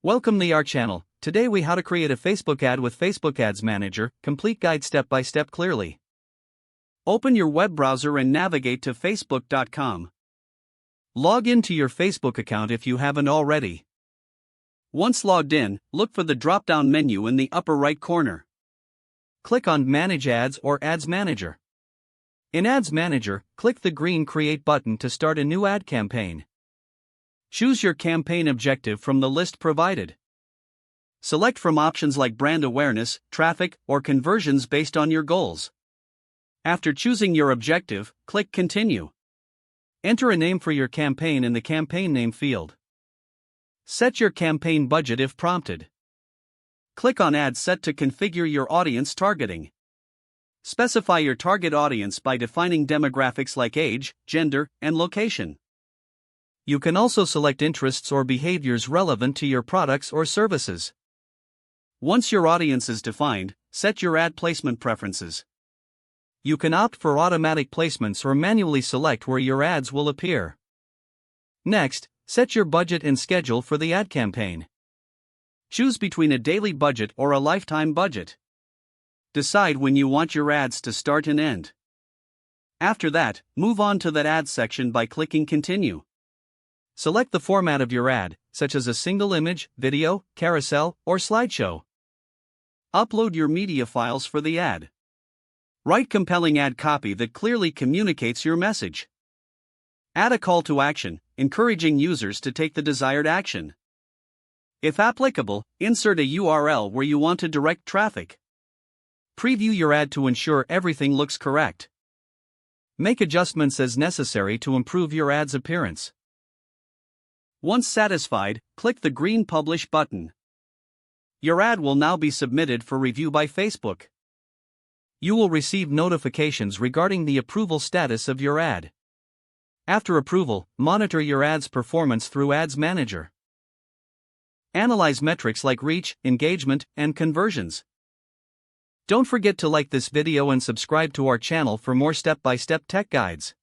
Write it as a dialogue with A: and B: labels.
A: Welcome to our channel. Today we how to create a Facebook ad with Facebook Ads Manager, complete guide step by step clearly. Open your web browser and navigate to facebook.com. Log into your Facebook account if you haven't already. Once logged in, look for the drop-down menu in the upper right corner. Click on Manage Ads or Ads Manager. In Ads Manager, click the green Create button to start a new ad campaign. Choose your campaign objective from the list provided. Select from options like brand awareness, traffic, or conversions based on your goals. After choosing your objective, click Continue. Enter a name for your campaign in the campaign name field. Set your campaign budget if prompted. Click on Ad Set to configure your audience targeting. Specify your target audience by defining demographics like age, gender, and location. You can also select interests or behaviors relevant to your products or services. Once your audience is defined, set your ad placement preferences. You can opt for automatic placements or manually select where your ads will appear. Next, set your budget and schedule for the ad campaign. Choose between a daily budget or a lifetime budget. Decide when you want your ads to start and end. After that, move on to that ad section by clicking Continue. Select the format of your ad, such as a single image, video, carousel, or slideshow. Upload your media files for the ad. Write compelling ad copy that clearly communicates your message. Add a call to action, encouraging users to take the desired action. If applicable, insert a URL where you want to direct traffic. Preview your ad to ensure everything looks correct. Make adjustments as necessary to improve your ad's appearance. Once satisfied, click the green Publish button. Your ad will now be submitted for review by Facebook. You will receive notifications regarding the approval status of your ad. After approval, monitor your ad's performance through Ads Manager. Analyze metrics like reach, engagement, and conversions. Don't forget to like this video and subscribe to our channel for more step-by-step tech guides.